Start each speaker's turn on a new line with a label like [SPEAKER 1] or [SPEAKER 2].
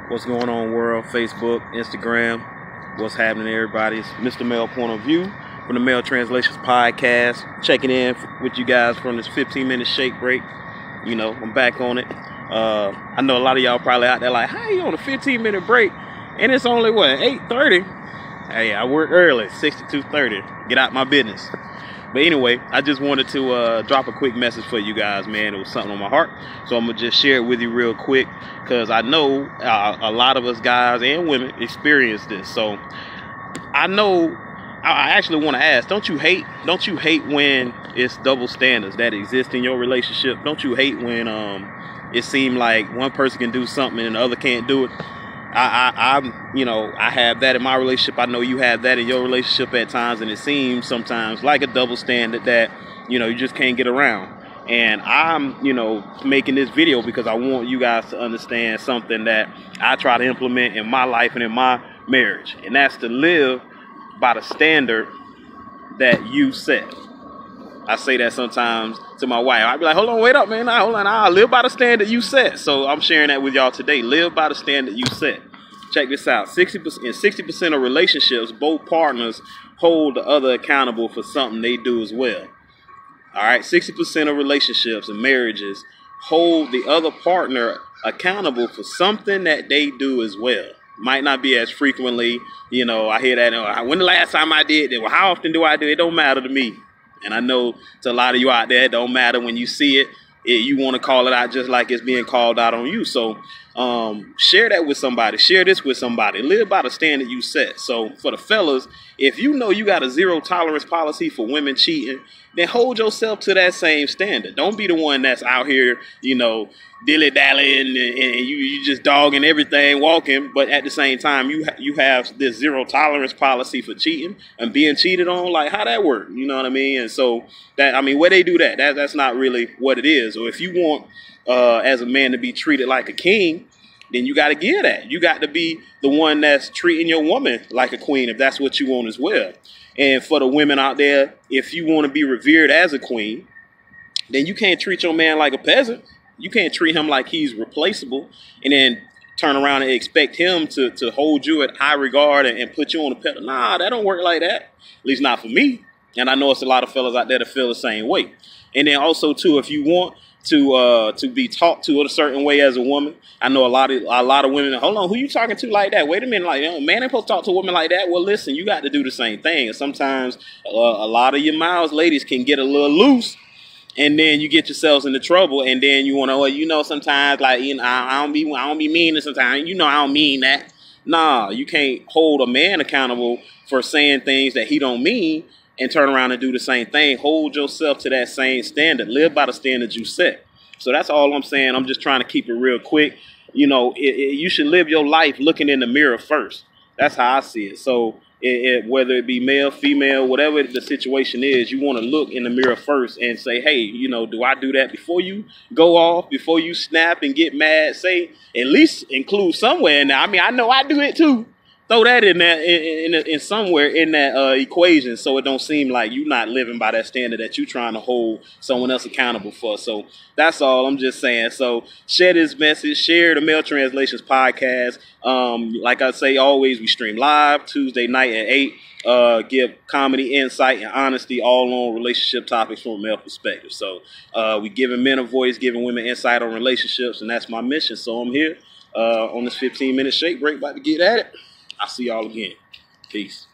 [SPEAKER 1] What's going on, world? Facebook, Instagram. What's happening, everybody? It's Mr. Male Point of View from the Male Translations Podcast. Checking in with you guys from this 15-minute shake break. You know, I'm back on it. I know a lot of y'all probably out there like, how you on a 15-minute break? And it's only, what, 8:30? Hey, I work early, 6 to 2:30. Get out my business. But anyway, I just wanted to drop a quick message for you guys, man. It was something on my heart. So I'm going to just share it with you real quick because I know a lot of us guys and women experience this. So I know I actually want to ask, don't you hate when it's double standards that exist in your relationship? Don't you hate when it seems like one person can do something and the other can't do it? I have that in my relationship. I know you have that in your relationship at times, and it seems sometimes like a double standard that, you just can't get around. And I'm, making this video because I want you guys to understand something that I try to implement in my life and in my marriage. And that's to live by the standard that you set. I say that sometimes to my wife. I'd be like, hold on, wait up, man. Hold on. I'll live by the standard you set. So I'm sharing that with y'all today. Live by the standard you set. Check this out. 60% of relationships, both partners hold the other accountable for something they do as well. All right. 60% of relationships and marriages hold the other partner accountable for something that they do as well. Might not be as frequently. I hear that. When the last time I did it? Well, how often do I do it? It don't matter to me. And I know to a lot of you out there, it don't matter when you see it. You want to call it out just like it's being called out on you. So share that with somebody. Share this with somebody. Live by the standard you set. So for the fellas, if you know you got a zero tolerance policy for women cheating, then hold yourself to that same standard. Don't be the one that's out here, dilly-dallying and you just dogging everything, walking. But at the same time, you have this zero tolerance policy for cheating and being cheated on. Like, how that work? You know what I mean? And so where they do that's not really what it is. Or if you want as a man to be treated like a king, then you got to give that. You got to be the one that's treating your woman like a queen if that's what you want as well. And for the women out there, if you want to be revered as a queen, then you can't treat your man like a peasant. You can't treat him like he's replaceable and then turn around and expect him to hold you at high regard and put you on a pedestal. Nah, that don't work like that. At least not for me. And I know it's a lot of fellas out there that feel the same way. And then also, too, if you want to be talked to a certain way as a woman, I know a lot of women, hold on, who you talking to like that? Wait a minute, like, man ain't supposed to talk to a woman like that. Well, listen, you got to do the same thing. And sometimes a lot of your mouths, ladies, can get a little loose. And then you get yourselves into trouble, and then you want to, sometimes, like, I don't be mean, and sometimes, I don't mean that. Nah, you can't hold a man accountable for saying things that he don't mean and turn around and do the same thing. Hold yourself to that same standard. Live by the standard you set. So that's all I'm saying. I'm just trying to keep it real quick. You should live your life looking in the mirror first. That's how I see it. So whether it be male, female, whatever the situation is, you want to look in the mirror first and say, hey, do I do that before you go off, before you snap and get mad? Say, at least include somewhere in there. I mean, I know I do it too. Throw that in there in somewhere in that equation, so it don't seem like you're not living by that standard that you're trying to hold someone else accountable for. So that's all I'm just saying. So share this message, share the Male Translations Podcast. Like I say, always, we stream live Tuesday night at 8. Give comedy, insight, and honesty all on relationship topics from a male perspective. So we giving men a voice, giving women insight on relationships, and that's my mission. So I'm here on this 15-minute shake break, about to get at it. I'll see y'all again. Peace.